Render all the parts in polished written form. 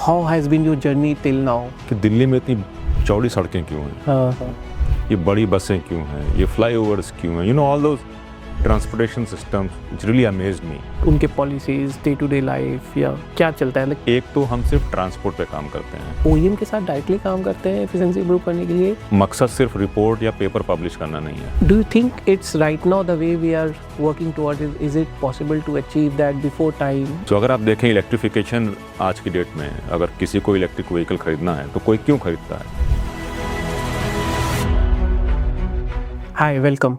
How has been your journey till now? कि दिल्ली में इतनी चौड़ी सड़कें क्यों हैं, ये बड़ी बसें क्यों हैं, ये फ्लाईओवर्स क्यों हैं, all those transportation systems which really amazed me. उनके policies day to day life या क्या चलता है? एक तो हम सिर्फ ट्रांसपोर्ट पे काम करते हैं, OEM के साथ डायरेक्टली काम करते हैं एफिशिएंसी इंप्रूव करने के लिए। मकसद सिर्फ रिपोर्ट या पेपर पब्लिश करना नहीं है। Do you think it's right now the way we are working towards it? Is it possible to achieve that before time? तो अगर आप देखें इलेक्ट्रिफिकेशन आज की डेट में, अगर किसी को इलेक्ट्रिक व्हीकल खरीदना है तो कोई क्यों खरीदता है? Hi, welcome.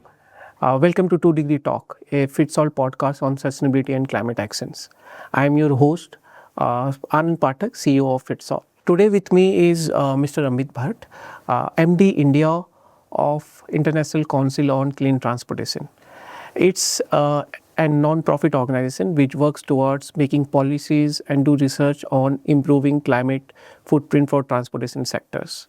Welcome to 2 Degree Talk, a fits-all podcast on sustainability and climate actions. I am your host, Anand Pathak, CEO of Fits-all. Today with me is Mr. Amit Bhatt, MD India of International Council on Clean Transportation. It's a non-profit organization which works towards making policies and do research on improving climate footprint for transportation sectors.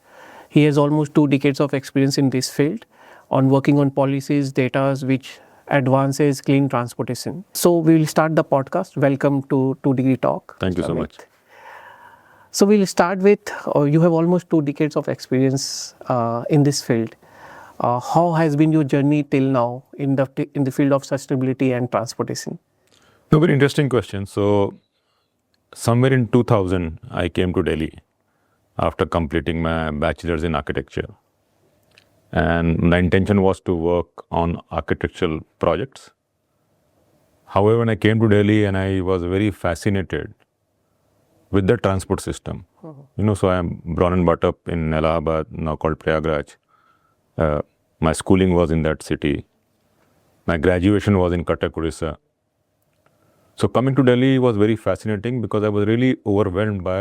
He has almost 2 decades of experience in this field on working on policies, data which advances clean transportation. So we will start the podcast. Welcome to 2 Degree Talk. Thank you so much. So we'll start with, you have almost 2 decades of experience in this field. How has been your journey till now in the field of sustainability and transportation? No, very interesting question. So somewhere in 2000, I came to Delhi after completing my bachelor's in architecture. And the intention was to work on architectural projects. However, when I came to Delhi and I was very fascinated with the transport system. So I am born and brought up in Allahabad, now called Prayagraj. My schooling was in that city. My graduation was in Cuttack, Odisha. So coming to Delhi was very fascinating because I was really overwhelmed by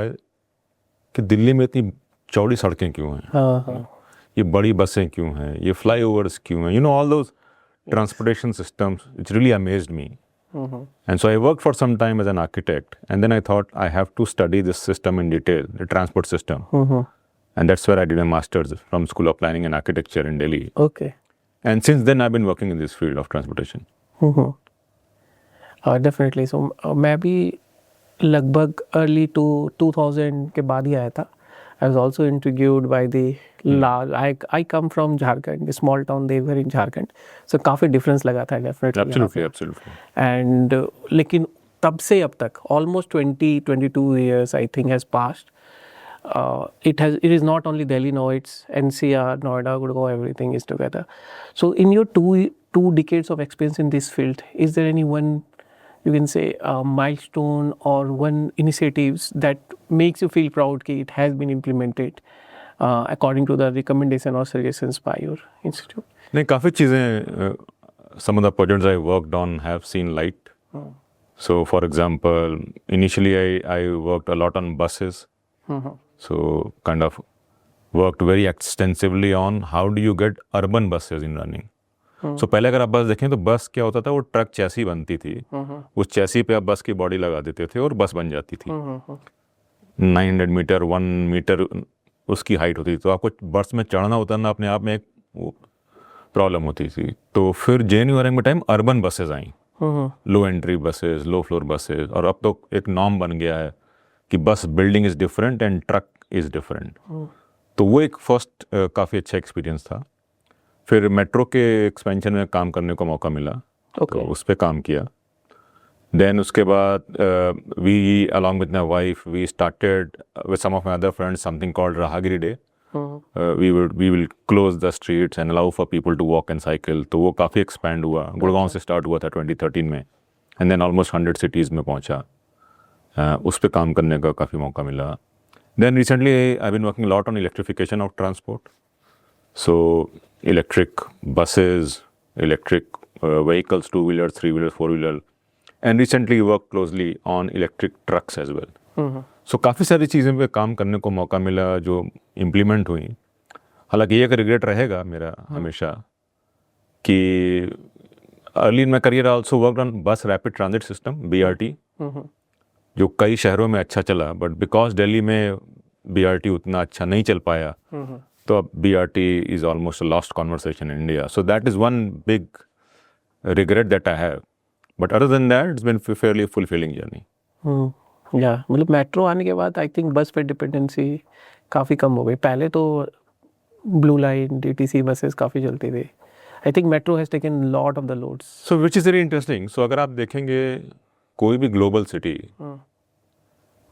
कि दिल्ली में इतनी चौड़ी सड़कें क्यों हैं, ये बड़ी बसें क्यों हैं, ये फ्लाईओवर्स क्यों हैं, all those transportation systems which really amazed me. And so I worked for some time as an architect, and then I thought I have to study this system in detail, the transport system. And that's where I did a master's from School of Planning and Architecture in Delhi. Okay. And since then I've been working in this field of transportation. Definitely. So मैं भी लगभग early to 2000 के बाद ही आया था. I was also intrigued by the large. I come from Jharkhand, a small town Devghar in Jharkhand. So काफ़ी difference लगा था definitely. Absolutely. And लेकिन तब से अब तक almost 22 years I think has passed. It is not only Delhi now, it's NCR, Noida, Gurgaon, everything is together. So in your two decades of experience in this field, is there any one, you can say, milestone or one initiatives that makes you feel proud that it has been implemented according to the recommendation or suggestions by your institute? नहीं, काफ़ी चीज़ें, some of the projects I worked on have seen light. So for example, initially I worked a lot on buses. So kind of worked very extensively on how do you get urban buses in running. So पहले अगर आप बस देखें तो बस क्या होता था, वो ट्रक चैसी बनती थी, उस चैसी पे आप बस की बॉडी लगा देते थे और बस बन जाती थी। 900 मीटर 1 मीटर उसकी हाइट होती थी, तो आपको बस में चढ़ना उतरना अपने आप में एक प्रॉब्लम होती थी। तो फिर JNU में टाइम अर्बन बसेज आई, low entry buses, low floor buses, और अब तो एक नॉर्म बन गया है कि बस building is different and truck is different. तो वो एक फर्स्ट काफ़ी अच्छा एक्सपीरियंस था। फिर मेट्रो के एक्सपेंशन में काम करने को मौका मिला, तो उस पर काम किया। देन उसके बाद we along with my wife we started with some of my other friends something called Raahgiri day. We will close the streets and allow for people to walk and cycle. तो वो काफ़ी एक्सपैंड हुआ, गुड़गांव से start हुआ था 2013 में, and then almost 100 cities में पहुँचा। उस पर काम करने का काफ़ी मौका मिला। Then recently I been working lot on electrification of transport, so electric buses, electric vehicles, 2-wheelers, 3-wheelers, 4-wheelers, and recently worked closely on electric trucks as well. So काफ़ी सारी चीज़ें पे काम करने को मौका मिला जो इम्प्लीमेंट हुई। हालांकि एक रिग्रेट रहेगा मेरा हमेशा कि early in my career also worked on बस रैपिड ट्रांजिट सिस्टम BRT, जो कई शहरों में अच्छा चला, बट बिकॉज दिल्ली में BRT उतना अच्छा नहीं चल पाया, तो अब BRT is almost a lost conversation in India. So that is one big regret that I have. But other than that, it's been a fairly fulfilling journey. या मतलब मेट्रो आने के बाद आई थिंक बस पे डिपेंडेंसी काफ़ी कम हो गई. पहले तो ब्लू लाइन DTC बसेस काफ़ी चलती थी. I think metro has taken lot of the loads. So which is very interesting. So अगर आप देखेंगे कोई भी ग्लोबल सिटी,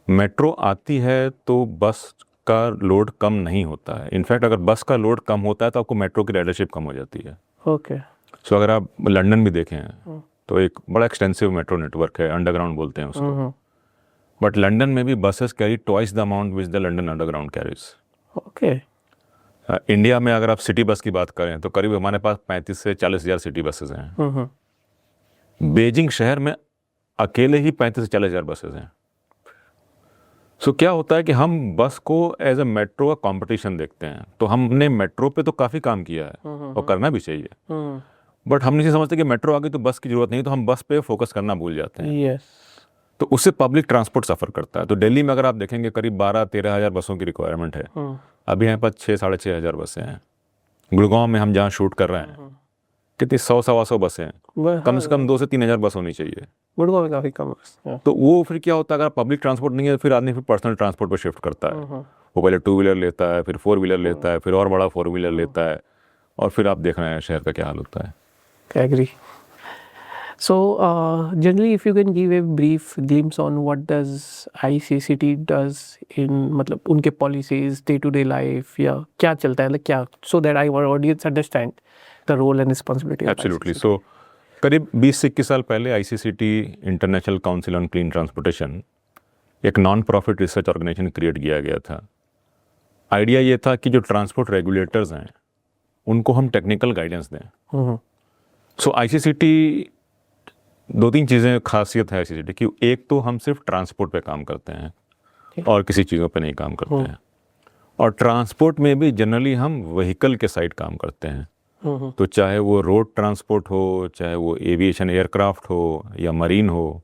मेट्रो आती है तो बस का लोड कम नहीं होता है. इनफैक्ट अगर बस का लोड कम होता है तो आपको मेट्रो की राइडरशिप कम हो जाती है. ओके. सो अगर आप लंदन भी देखें तो एक बड़ा एक्सटेंसिव मेट्रो नेटवर्क है, अंडरग्राउंड बोलते हैं उसको. बट लंदन में भी buses carry twice the amount which the London underground carries. Okay. India में अगर आप सिटी बस की बात करें तो करीब हमारे पास 35 से 40,000 सिटी बसेस हैं. बीजिंग शहर में अकेले ही 35 से 40,000 बसेस हैं. सो क्या होता है कि हम बस को एज अ मेट्रो का कंपटीशन देखते हैं. तो हमने मेट्रो पे तो काफ़ी काम किया है और करना भी चाहिए. बट हम नहीं समझते कि मेट्रो आ गई तो बस की जरूरत नहीं, तो हम बस पे फोकस करना भूल जाते हैं. यस. तो उससे पब्लिक ट्रांसपोर्ट सफ़र करता है. तो दिल्ली में अगर आप देखेंगे करीब 12-13 हज़ार बसों की रिक्वायरमेंट है. अभी यहाँ पर 6-6.5 हज़ार बसें हैं. गुड़गांव में हम जहाँ शूट कर रहे हैं कितनी 100-125 बसें हैं. कम से कम 2 से 3 हज़ार बस होनी चाहिए. गुड़गांव में काफ़ी कम है. तो वो फिर क्या होता है, अगर पब्लिक ट्रांसपोर्ट नहीं है फिर आदमी फिर पर्सनल ट्रांसपोर्ट पर शिफ्ट करता है. वो पहले 2 व्हीलर लेता है, फिर 4 व्हीलर लेता है, फिर और बड़ा 4 व्हीलर लेता है, और फिर आप देख रहे हैं शहर का क्या हाल होता है. Agree. So, generally, if you can give a brief glimpse on what does ICCT does in मतलब उनके policies, day-to-day life या क्या चलता है, like क्या, so that our audience understand the role and responsibility of absolutely. ICCT. So करीब 20 से 21 साल पहले ICCT international council on clean transportation एक non profit research organisation create किया गया था. आइडिया ये था कि जो ट्रांसपोर्ट रेगुलेटर्स हैं उनको हम टेक्निकल गाइडेंस दें. सो ICCT 2-3 चीज़ें खासियत है ICCT की. एक तो हम सिर्फ ट्रांसपोर्ट पे काम करते हैं और किसी चीज़ों पे नहीं काम करते हैं. और ट्रांसपोर्ट में भी जनरली हम व्हीकल के साइड काम करते हैं. तो चाहे वो रोड ट्रांसपोर्ट हो, चाहे वो एविएशन एयरक्राफ्ट हो या मरीन हो,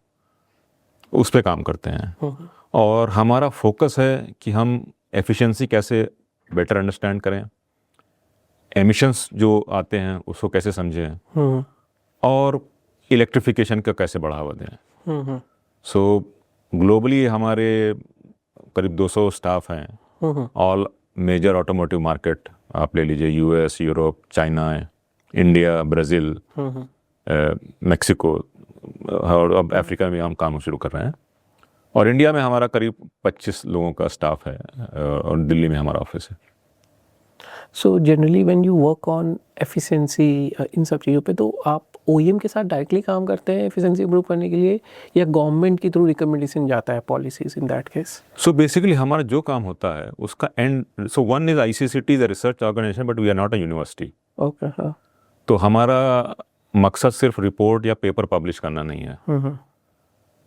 उस पे काम करते हैं. और हमारा फोकस है कि हम एफिशिएंसी कैसे बेटर अंडरस्टैंड करें, एमिशंस जो आते हैं उसको कैसे समझें, और इलेक्ट्रिफिकेशन का कैसे बढ़ावा दें. सो ग्लोबली हमारे करीब 200 स्टाफ हैं. ऑल मेजर ऑटोमोटिव मार्केट आप ले लीजिए, US, Europe, China, India, Brazil, Mexico, और अब अफ्रीका में हम काम शुरू कर रहे हैं. और इंडिया में हमारा करीब 25 लोगों का स्टाफ है, और दिल्ली में हमारा ऑफिस है. So generally when you work on efficiency इन सब चीज़ों पे, तो आप OEM के साथ डायरेक्टली काम करते हैं एफिशिएंसी इंप्रूव करने के लिए, या गवर्नमेंट के थ्रू रिकमेंडेशन जाता है policies in that case? So basically हमारा जो काम होता है उसका and, so one is ICCT is a research organisation but we are not a university. Okay. हाँ. तो हमारा मकसद सिर्फ रिपोर्ट या पेपर पब्लिश करना नहीं है.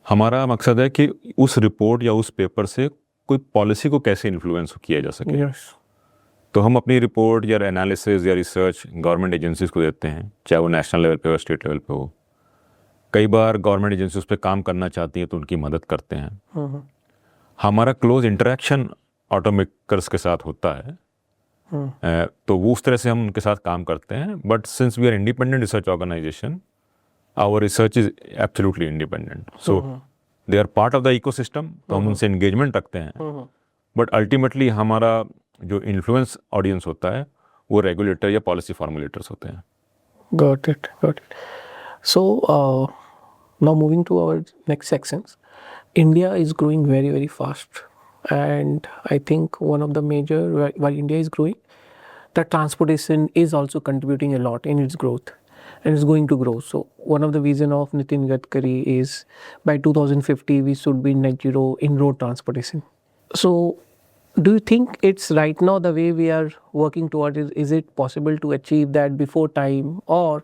हमारा मकसद है कि उस रिपोर्ट या उस पेपर से कोई पॉलिसी को कैसे इन्फ्लुएंस किया जा सके. यस. तो हम अपनी रिपोर्ट या एनालिसिस या रिसर्च गवर्नमेंट एजेंसीज को देते हैं, चाहे वो नेशनल लेवल पे हो, स्टेट लेवल पे हो. कई बार गवर्नमेंट एजेंसी उस पर काम करना चाहती हैं तो उनकी मदद करते हैं. हमारा क्लोज इंटरेक्शन ऑटोमेकर्स के साथ होता है. तो वो उस तरह से हम उनके साथ काम करते हैं. But since we are independent research organisation, our research is absolutely independent. So they are part of the ecosystem. तो हम उनसे एंगेजमेंट रखते हैं. बट अल्टीमेटली हमारा जो इन्फ्लुएंस ऑडियंस होता है वो रेगुलेटर या पॉलिसी फॉर्मुलेटर्स होते हैं. Got it. So now moving to our next sections. India is growing very, very fast, and I think one of the major, while India is growing, the transportation is also contributing a lot in its growth, and it's going to grow. So one of the vision of Nitin Gadkari is by 2050 we should be net zero in road transportation. So do you think it's right now the way we are working toward it? Is it possible to achieve that before time, or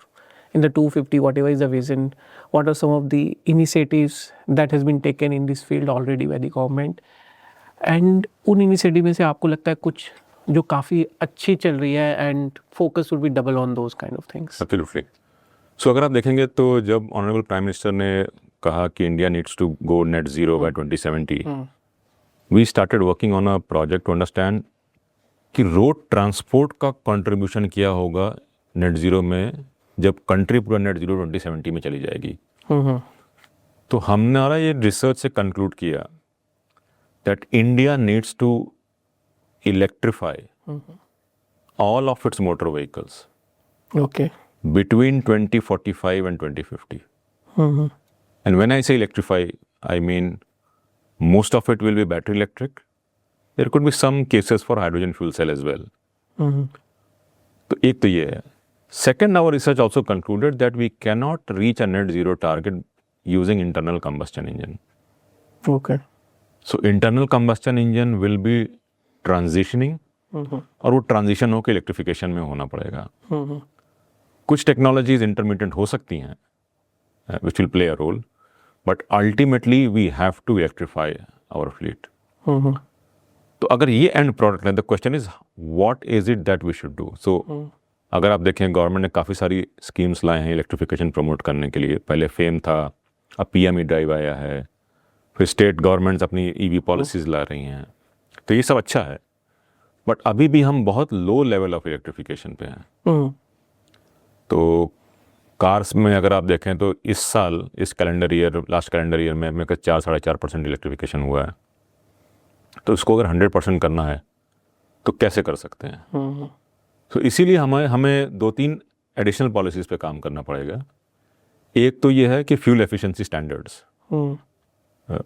in the 250, whatever is the vision, what are some of the initiatives that has been taken in this field already by the government? And उन initiative में से आपको लगता है कुछ जो काफ़ी अच्छी चल रही है, and focus would be double on those kind of things? Absolutely. So अगर आप देखेंगे तो जब ऑनरेबल प्राइम मिनिस्टर ने कहा कि India needs to go net zero by 2070, we started working on a project to understand कि रोड ट्रांसपोर्ट का कंट्रीब्यूशन क्या होगा नेट ज़ीरो में जब कंट्री पूरा नेट ज़ीरो 2070 में चली जाएगी. तो हमने ये रिसर्च से कंक्लूड किया that India needs to electrify all of its motor vehicles Okay. between 2045 and 2050. And when I say electrify, I mean most of it will be battery electric. There could be some cases for hydrogen fuel cell as well. तो एक तो ये है. Second, our research also concluded that we cannot reach a net zero target using internal combustion engine. Okay. So internal combustion engine will be transitioning और वो transition होकर electrification में होना पड़ेगा. कुछ टेक्नोलॉजीज इंटरमीडिएट हो सकती हैं which will play a role, but ultimately we have to electrify our fleet. तो अगर ये एंड प्रोडक्ट है, the question is what is it that we should do. So अगर आप देखें, गवर्नमेंट ने काफ़ी सारी स्कीम्स लाए हैं इलेक्ट्रिफिकेशन प्रमोट करने के लिए. पहले फेम था, अब PME ड्राइव आया है, फिर स्टेट गवर्नमेंट्स अपनी EV पॉलिसीज ला रही हैं. तो ये सब अच्छा है, बट अभी भी हम बहुत लो लेवल ऑफ इलेक्ट्रिफिकेशन पे हैं. तो कार्स में अगर आप देखें तो इस साल, इस calendar year, last calendar year में मेरे 4-4.5% इलेक्ट्रिफिकेशन हुआ है. तो इसको अगर 100% करना है तो कैसे कर सकते हैं? तो इसीलिए हमें 2-3 एडिशनल पॉलिसीज़ पे काम करना पड़ेगा. एक तो ये है कि फ्यूल एफिशिएंसी स्टैंडर्ड्स,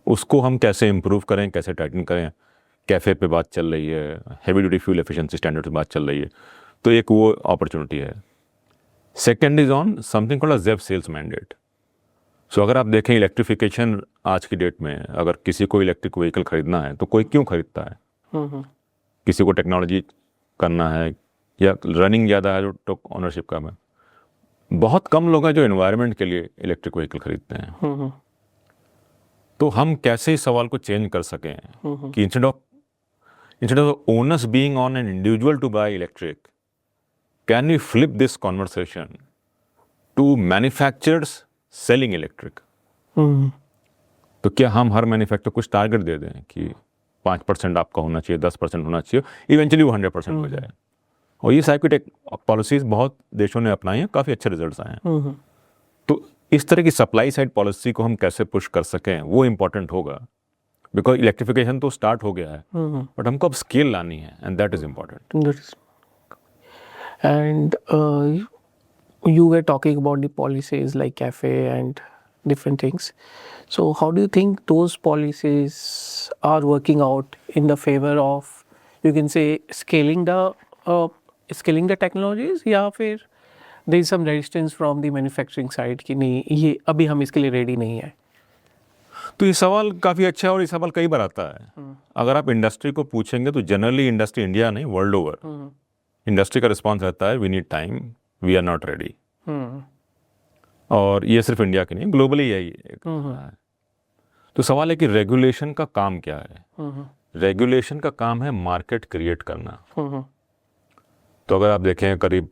उसको हम कैसे इम्प्रूव करें, कैसे टाइटन करें. कैफ़े पे बात चल रही है, heavy duty fuel efficiency standards पे बात चल रही है. तो एक वो अपॉर्चुनिटी है. Second is on something called ZEV sales mandate. So अगर आप देखें इलेक्ट्रिफिकेशन आज की डेट में, अगर किसी को इलेक्ट्रिक व्हीकल खरीदना है तो कोई क्यों खरीदता है? किसी को टेक्नोलॉजी करना है या रनिंग ज़्यादा है तो ऑनरशिप का है. बहुत कम लोग हैं जो एनवायरनमेंट के लिए इलेक्ट्रिक व्हीकल खरीदते हैं. तो हम कैसे इस सवाल को चेंज कर सकें कि instead of owners being on an individual to buy electric, can we flip this conversation to manufacturers selling electric. तो क्या हम हर मैन्युफैक्चर कुछ टारगेट दे दें कि 5% आपका होना चाहिए, 10% होना चाहिए, इवेंचुअली वो 100% हो जाए. और ये साइकिल पॉलिसीज बहुत देशों ने अपनाई हैं, काफ़ी अच्छे रिजल्ट्स आए हैं. तो इस तरह की सप्लाई साइड पॉलिसी को हम कैसे पुश कर सकें, वो इम्पोर्टेंट होगा. बिकॉज इलेक्ट्रिफिकेशन तो स्टार्ट हो गया है, बट हमको अब स्केल लानी है, and that is important. And you were talking about the policies like CAFE and different things. So how do you think those policies are working out in the favor of, you can say, scaling the technologies, या फिर there is some resistance from the manufacturing side कि नहीं, ये अभी हम इसके लिए ready नहीं है? तो ये सवाल काफ़ी अच्छा है और ये सवाल कई बार आता है. अगर आप इंडस्ट्री को पूछेंगे तो जनरली इंडस्ट्री, इंडिया नहीं वर्ल्ड ओवर, इंडस्ट्री का रिस्पॉन्स रहता है we need time, we are not ready. और ये सिर्फ इंडिया की नहीं, ग्लोबली यही है. तो सवाल है कि रेगुलेशन का काम क्या है? रेगुलेशन का काम है मार्केट क्रिएट करना. तो अगर आप देखें करीब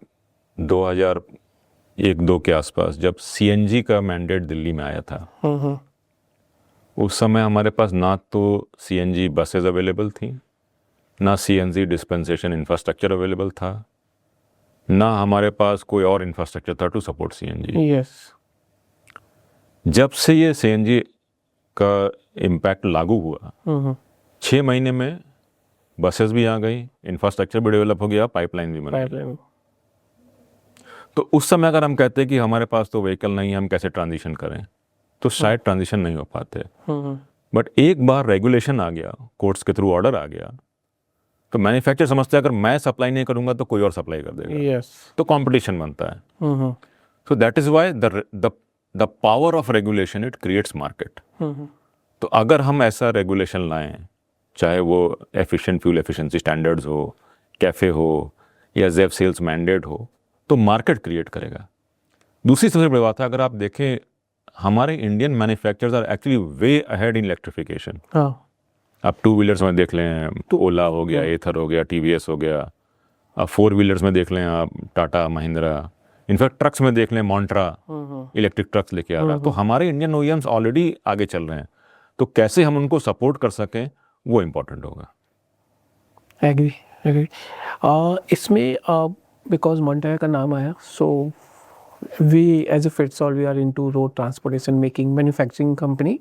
2001-2 के आसपास जब CNG का मैंडेट दिल्ली में आया था, उस समय हमारे पास ना तो CNG बसेज अवेलेबल थी, ना CNG डिस्पेंसेशन इंफ्रास्ट्रक्चर अवेलेबल था, ना हमारे पास कोई और इंफ्रास्ट्रक्चर था टू सपोर्ट CNG. Yes. जब से ये CNG का इम्पैक्ट लागू हुआ, 6 महीने में बसेस भी आ गई, इंफ्रास्ट्रक्चर भी डेवलप हो गया, पाइपलाइन भी बन गई. तो उस समय अगर हम कहते हैं कि हमारे पास तो व्हीकल नहीं है, हम कैसे ट्रांजिशन करें, तो शायद ट्रांजिशन नहीं हो पाते. बट एक बार रेगुलेशन आ गया, कोर्ट्स के थ्रू ऑर्डर आ गया, तो मैन्युफैक्चर समझते हैं अगर मैं सप्लाई नहीं करूंगा तो कोई और सप्लाई कर देगा. Yes. तो कंपटीशन बनता है. So that is why the power of regulation, it creates market. तो अगर हम ऐसा रेगुलेशन लाएं, चाहे वो एफिशिएंट फ्यूल एफिशिएंसी स्टैंडर्ड्स हो, कैफे हो या ZEV सेल्स मैंडेट हो, तो मार्केट क्रिएट करेगा. दूसरी सबसे बड़ी बात है, अगर आप देखें हमारे Indian manufacturers are actually way ahead in electrification. आप 2 व्हीलर्स में देख लें, ओला हो गया, एथर हो गया, TVS हो गया. आप 4 व्हीलर्स में देख लें, आप टाटा महिंद्रा. इनफैक्ट ट्रक्स में देख लें, मॉन्ट्रा इलेक्ट्रिक ट्रक्स लेके आ रहा है. तो हमारे इंडियन OEMs ऑलरेडी आगे चल रहे हैं. तो कैसे हम उनको सपोर्ट कर सकें, वो इम्पोर्टेंट होगा. एग्री. इसमें बिकॉज मॉन्ट्रा का नाम आया, सो we as a Fitsol, we are into road transportation, making manufacturing company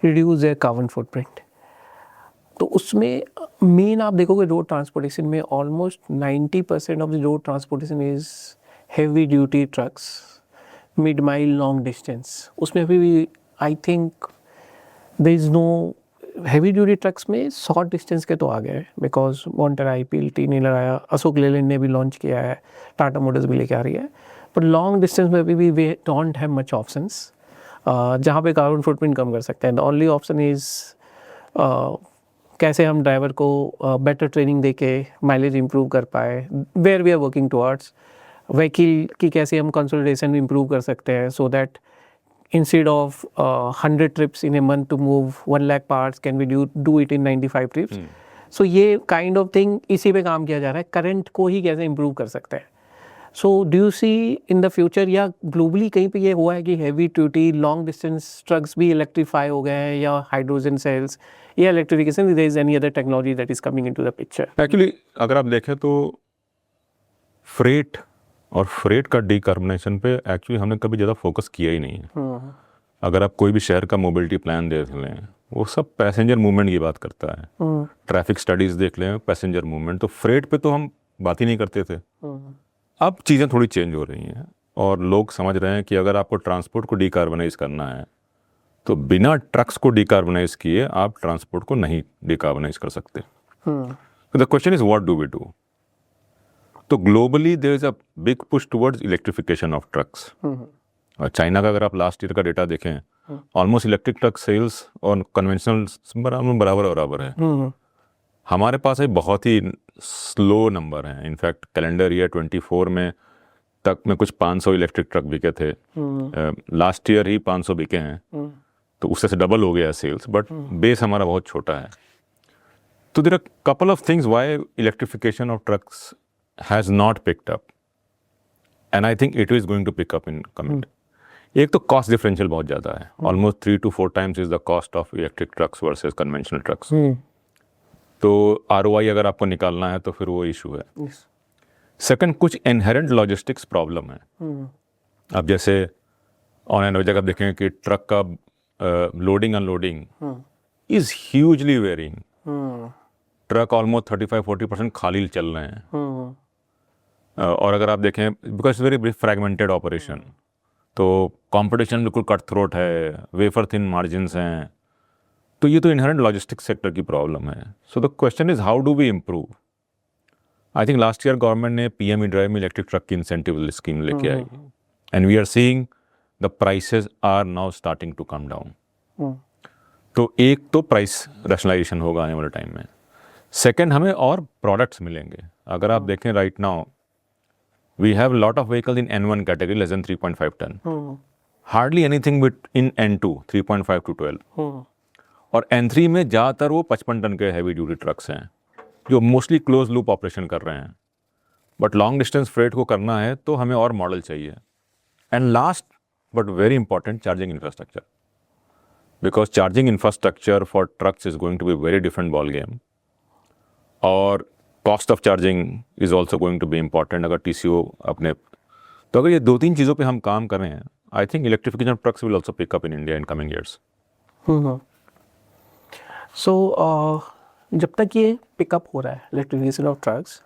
reduce their carbon footprint. तो उसमें मेन आप देखोगे रोड ट्रांसपोर्टेशन में almost 90% of the road transportation is heavy duty trucks, mid mile, long distance. उसमें अभी भी I think there is no heavy duty trucks में short distance के तो आ गए बिकॉज मॉन्टर आई PLT ने लगाया, अशोक लेलैंड ने भी लॉन्च किया है, टाटा मोटर्स भी लेके आ रही है. पर लॉन्ग डिस्टेंस में अभी भी we don't have much options जहाँ पे कार्बन फुटप्रिंट कम कर सकते हैं. द ओनली ऑप्शन इज़ कैसे हम ड्राइवर को बेटर ट्रेनिंग दे के माइलेज इम्प्रूव कर पाए. Where we are working towards vehicle की कैसे हम कंसोलिडेशन इम्प्रूव कर सकते हैं so that instead of 100 trips in a month to move 1 lakh parts, can we do it in 95 trips? So ये kind of thing इसी पे काम किया जा रहा है. करंट को ही कैसे इम्प्रूव कर सकते हैं. So do you see in the future या ग्लोबली कहीं पे ये हुआ है कि heavy duty long distance trucks भी इलेक्ट्रीफाई हो गए हैं या हाइड्रोजन सेल्स या electrification, there is any other technology that is coming into the picture? Actually अगर आप देखें तो फ्रेट और फ्रेट का डीकार्बोनेशन पे एक्चुअली हमने कभी ज़्यादा फोकस किया ही नहीं है. अगर आप कोई भी शहर का मोबिलिटी प्लान देख लें, वो सब पैसेंजर मूवमेंट की बात करता है. ट्रैफिक स्टडीज़ देख लें, पैसेंजर मूवमेंट. तो फ्रेट पे तो हम बात ही नहीं करते थे. अब चीज़ें थोड़ी चेंज हो रही हैं और लोग समझ रहे हैं कि अगर आपको ट्रांसपोर्ट को डीकार्बोनाइज करना है तो बिना ट्रक्स को डीकार्बोनाइज किए आप ट्रांसपोर्ट को नहीं डीकार्बोनाइज कर सकते. The question is what do we do? तो globally there is a big push towards electrification of trucks. और चाइना का अगर आप लास्ट ईयर का डेटा देखें, ऑलमोस्ट इलेक्ट्रिक ट्रक सेल्स और कन्वेंशनल बराबर है. हमारे पास है बहुत ही स्लो नंबर हैं. इनफैक्ट कैलेंडर ईयर 24 में तक में कुछ 500 इलेक्ट्रिक ट्रक बिके थे. लास्ट ईयर ही 500 बिके हैं. तो उससे डबल हो गया सेल्स, बट बेस हमारा बहुत छोटा है. तो there are couple of things why electrification of trucks has not picked up and I think it is going to pick up in coming. एक तो कॉस्ट डिफरेंशियल बहुत ज़्यादा है. Almost 3 to 4 times is the cost of electric trucks versus conventional trucks. तो ROI अगर आपको निकालना है तो फिर वो इशू है. सेकंड, कुछ इनहेरेंट लॉजिस्टिक्स प्रॉब्लम है. अब जैसे ऑन एवरेज अगर आप देखेंगे कि ट्रक का loading unloading is hugely varying. Truck almost 35-40% खाली चल रहे हैं. और अगर आप देखें, बिकॉज वेरी फ्रैगमेंटेड ऑपरेशन, तो कंपटीशन बिल्कुल कट थ्रोट है, वेफर थिन मार्जिन्स हैं. तो ये तो इनहेरेंट लॉजिस्टिक्स सेक्टर की प्रॉब्लम है. So the question is how do we improve. I think last year government ने PME ड्राइव में इलेक्ट्रिक ट्रक की इंसेंटिव स्कीम लेके आई and we are seeing the prices are now starting to come down. तो एक तो price rationalisation होगा आने वाले टाइम में. सेकेंड, हमें और प्रोडक्ट्स मिलेंगे. अगर आप देखें right now we have a lot of vehicles in N1 category less than 3.5 ton. Hardly anything in N2 3.5 to 12. और N3 में ज़्यादातर वो 55 टन के हैवी ड्यूटी ट्रक्स हैं जो मोस्टली क्लोज लूप ऑपरेशन कर रहे हैं. बट लॉन्ग डिस्टेंस फ्रेट को करना है तो हमें और मॉडल चाहिए. And last but very important, charging infrastructure. Because charging infrastructure for trucks is going to be very different ball game. और cost of charging is also going to be important. अगर TCO अपने, तो अगर ये 2-3 चीज़ों पे हम काम कर रहे हैं, I think electrification of trucks will also pick up in India in coming years. So जब तक ये पिकअप हो रहा है electrification of trucks,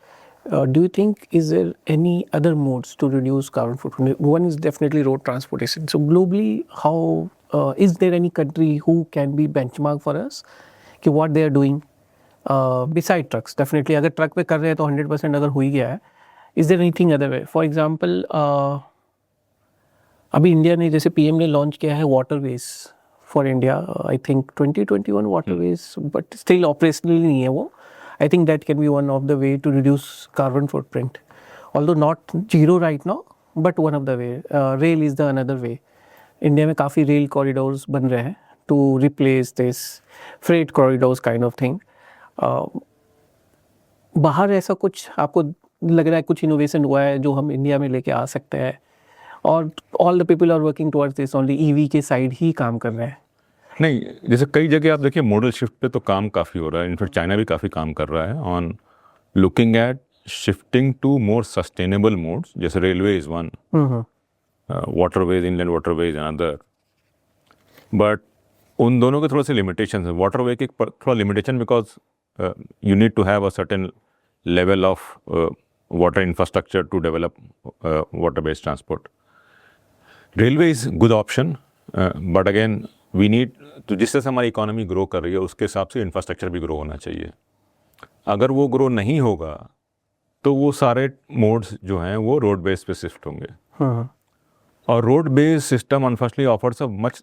do you think is there any other modes to reduce carbon footprint? One is definitely road transportation. So globally, how is there any country who can be benchmark for us कि what they are doing beside trucks? Definitely अगर truck पे कर रहे हैं तो 100% अगर हो ही गया है, is there anything other way? For example, अभी इंडिया ने जैसे PM ने लॉन्च किया है waterways for India, I think 2021 waterways, but still operationally नहीं है वो. I think that can be one of the way to reduce carbon footprint. Although not zero right now, but one of the way. Rail is the another way. India में काफ़ी rail corridors बन रहे हैं to replace this freight corridors kind of thing. बाहर ऐसा कुछ आपको लग रहा है कुछ इनोवेशन हुआ है जो हम इंडिया में लेके आ सकते हैं, और all the people are working towards this, only EV के साइड ही काम कर रहे हैं? नहीं, जैसे कई जगह आप देखिए मॉडल शिफ्ट पे तो काम काफ़ी हो रहा है. इनफैक्ट चाइना भी काफ़ी काम कर रहा है on looking at shifting to more sustainable modes. जैसे railway is one, waterways, inland waterways another. But उन दोनों के थोड़े से लिमिटेशन है. वाटर वे के थोड़ा limitation because you need to have a certain level of water infrastructure to develop water-based transport. Railway is good option, but again we need तो जिस तरह से हमारी इकोनॉमी ग्रो कर रही है उसके हिसाब से इंफ्रास्ट्रक्चर भी ग्रो होना चाहिए. अगर वो ग्रो नहीं होगा तो वो सारे मोड्स जो हैं वो रोड बेस पे शिफ्ट होंगे. और road based system unfortunately offers a much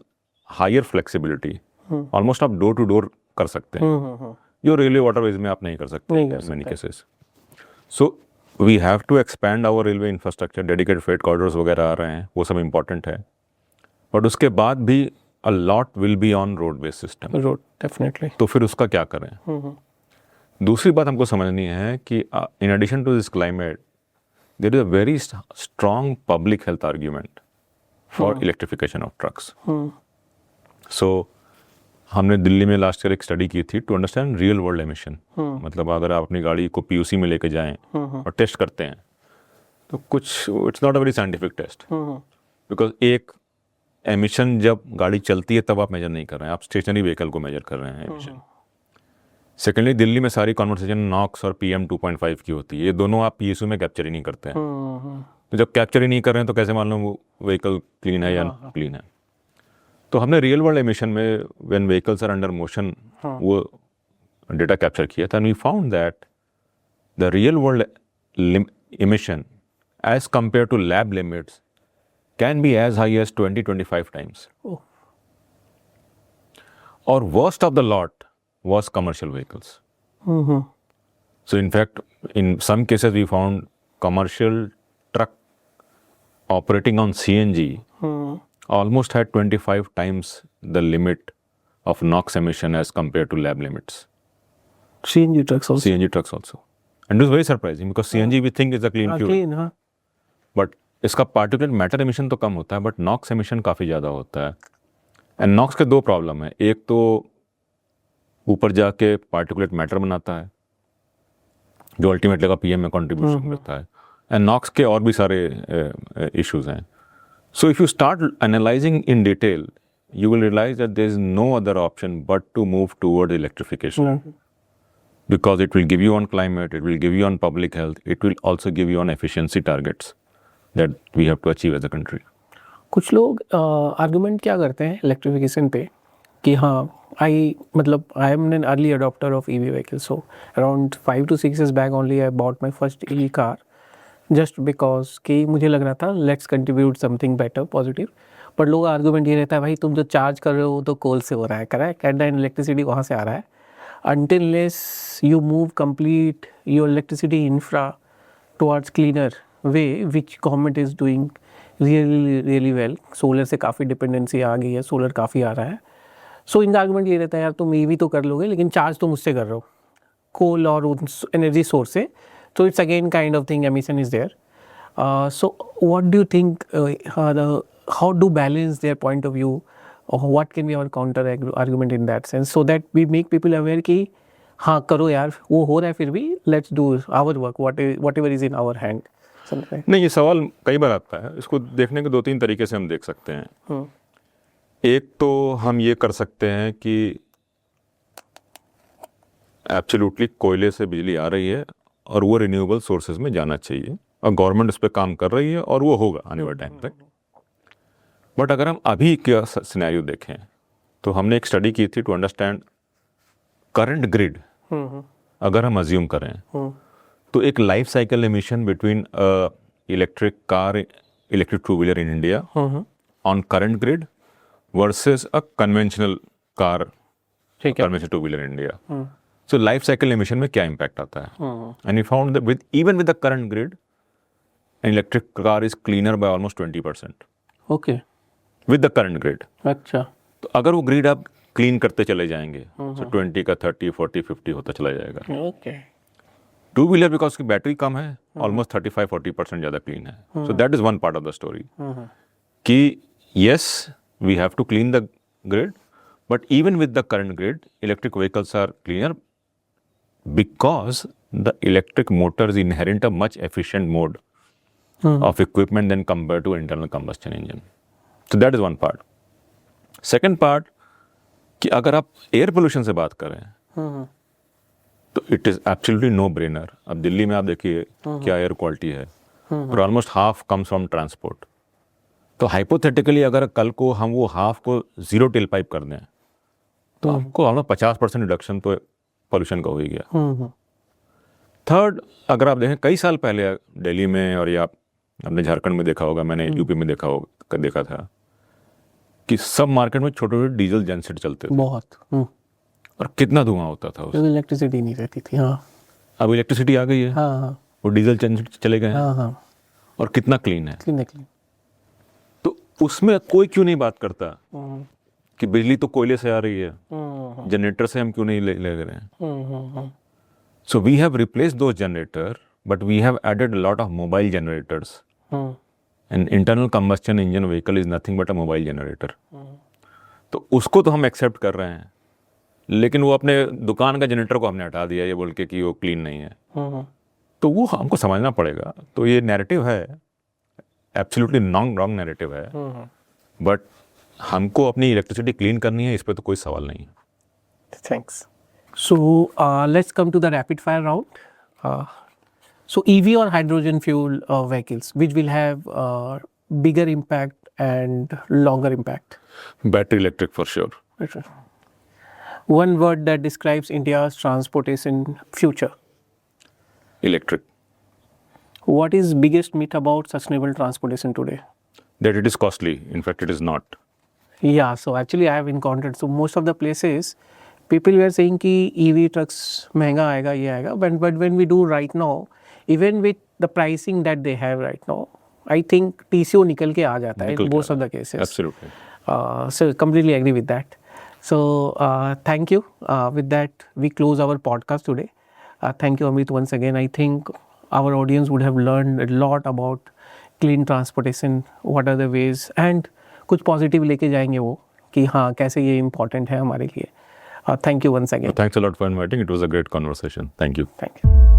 higher flexibility. Almost आप डोर टू डोर कर सकते हैं जो रेलवे वाटरवेज में आप नहीं कर सकते in many cases. So we have to expand our railway infrastructure. Dedicated freight corridors वगैरह आ रहे हैं, वो सब इंपॉर्टेंट है. बट उसके बाद भी a lot will be on road based system. Road definitely. तो फिर उसका क्या करें. दूसरी बात हमको समझनी है कि in addition to this climate there is a very strong public health argument for electrification of trucks. So हमने दिल्ली में लास्ट ईयर एक स्टडी की थी to understand real world emission. मतलब अगर आप अपनी गाड़ी को पीयूसी में लेके जाएं और टेस्ट करते हैं तो कुछ it's not a very scientific test because एक एमिशन जब गाड़ी चलती है तब आप मेजर नहीं कर रहे हैं, आप स्टेशनरी व्हीकल को मेजर कर रहे हैं एमिशन. सेकेंडली दिल्ली में सारी कॉन्वर्सेशन नॉक्स और PM 2.5 की होती है. ये दोनों आप पीयूसी में कैप्चर ही नहीं करते हैं. तो जब कैप्चर ही नहीं कर रहे हैं तो कैसे मान लो वो व्हीकल क्लीन है या क्लीन है. तो हमने रियल वर्ल्ड एमिशन में when vehicles are under motion वो डेटा कैप्चर किया था. And we found that the real world emission as compared to lab limits can be as high as 20-25 times. Oh. Or worst of the lot was commercial vehicles. So in fact, in some cases we found commercial truck operating on CNG almost had 25 times the limit of NOx emission as compared to lab limits. CNG trucks also. CNG trucks also. And it was very surprising because CNG we think is a clean fuel. Clean, हाँ. But इसका particulate matter emission तो कम होता है but Knox emission काफ़ी ज़्यादा होता है. And Knox के दो प्रॉब्लम है. एक तो ऊपर जाके पार्टिकुलेट मैटर बनाता है जो अल्टीमेटली का PM में कंट्रीब्यूशन करता है. एंड नॉक्स के और भी सारे इश्यूज हैं. So if you start analysing in detail you will realize that there is no other option but to move toward electrification. Because it will give you on climate, it will give you on public health, it will also give you on efficiency targets that we have to achieve as a country. कुछ लोग argument क्या करते हैं electrification पे कि हाँ I am an early adopter of EV vehicle. So around 5 to 6 years back only I bought my first EV car just because कि मुझे लग रहा था let's contribute something better positive. But लोग आर्गूमेंट ये रहता है भाई तुम जो चार्ज कर रहे हो तो कोल से हो रहा है, correct, at the end electricity वहाँ से आ रहा है. Until you move complete your electricity infra towards cleaner way which government is doing really well. Solar से काफ़ी डिपेंडेंसी आ गई है, सोलर काफ़ी आ रहा है. सो इनका आर्गूमेंट ये रहता है यार तुम EV तो कर लोगे लेकिन चार्ज तो मुझसे कर रहे हो कोल और उन एनर्जी सोर्स से. So it's again kind of thing, emission is there. So what do you think, how do balance their point of view, or what can be our counter argument in that sense, so that we make people aware कि हाँ करो यार वो हो रहा है फिर भी let's do our work, whatever is in our hand. नहीं, ये सवाल कई बार आता है. इसको देखने के 2-3 तरीके से हम देख सकते हैं. एक तो हम ये कर सकते हैं कि एब्सोल्युटली कोयले से बिजली आ रही है और वो रिन्यूएबल सोर्सेज में जाना चाहिए और गवर्नमेंट उस पर काम कर रही है और वो होगा आने वाले टाइम तक. बट अगर हम अभी का सिनेरियो देखें तो हमने एक स्टडी की थी टू अंडरस्टैंड करंट ग्रिड. अगर हम अज्यूम करें तो एक life cycle emission between electric car, electric two wheeler in India on current grid versus a conventional car, conventional two wheeler in India. So life cycle emission में क्या impact आता है? And we found that even with the current grid, an electric car is cleaner by almost 20%. Okay. With the current grid. अच्छा. तो अगर वो grid आप clean करते चले जाएंगे, so 20 का 30, 40, 50 होता चला जाएगा. Okay. टू व्हीलर बिकॉज की बैटरी कम है, ऑलमोस्ट 35-40% ज़्यादा क्लीन है. So that is one part of the story कि yes, we have to clean the grid, but even with the current grid, electric vehicles are cleaner because the electric motor is inherent a much efficient mode of equipment than compared to internal combustion engine. So that is one part. Second part, कि अगर आप air pollution से बात करें तो it is absolutely no brainer. अब दिल्ली में आप देखिए क्या एयर क्वालिटी है, और almost half comes from transport. तो हाइपोथेटिकली अगर कल को हम वो हाफ को जीरो टेल पाइप कर दें तो आपको ऑलमोस्ट 50% रिडक्शन तो पॉल्यूशन का हो ही गया. थर्ड, अगर आप देखें कई साल पहले दिल्ली में, और या आपने झारखंड में देखा होगा, मैंने यूपी में देखा था कि सब मार्केट में छोटे छोटे डीजल जनसेट चलते थे बहुत. और कितना धुआं होता था उससे. इलेक्ट्रिसिटी नहीं रहती थी. हाँ अब इलेक्ट्रिसिटी आ गई है, हाँ वो डीजल जनसेट चले गए हैं, हाँ हाँ. और कितना क्लीन है. क्लीन. तो उसमें कोई क्यों नहीं बात करता कि बिजली तो कोयले से आ रही है, जनरेटर से हम क्यों नहीं ले रहे हैं. So we have replaced those generator, but we have added a lot of mobile generators. And internal combustion engine vehicle is nothing but a mobile generator. तो उसको तो हम एक्सेप्ट कर रहे हैं, लेकिन वो अपने दुकान का जनरेटर को हमने हटा दिया ये बोल के कि वो क्लीन नहीं है. तो वो हमको समझना पड़ेगा. तो ये नैरेटिव है, एब्सोल्युटली रॉन्ग नैरेटिव है, बट हमको अपनी इलेक्ट्रिसिटी क्लीन करनी है, इस पर तो कोई सवाल नहीं है. Thanks. So let's come to the rapid fire round. So EV or hydrogen fuel vehicles, which will have bigger impact and longer impact? Battery electric for sure. One word that describes India's transportation future. Electric. What is biggest myth about sustainable transportation today? That it is costly. In fact, it is not. Yeah, so actually I have encountered, so most of the places people were saying कि EV trucks महंगा आएगा, ये आएगा, but when we do right now, even with the pricing that they have right now, I think TCO निकल के आ जाता है in most of the cases. Absolutely. So completely agree with that. So thank you. With that we close our podcast today. Thank you Amit once again. I think our audience would have learned a lot about clean transportation, what are the ways, and कुछ positive लेके जाएंगे वो कि हाँ कैसे ये important है हमारे लिए. Thank you once again. Thanks a lot for inviting. It was a great conversation. Thank you. Thank you.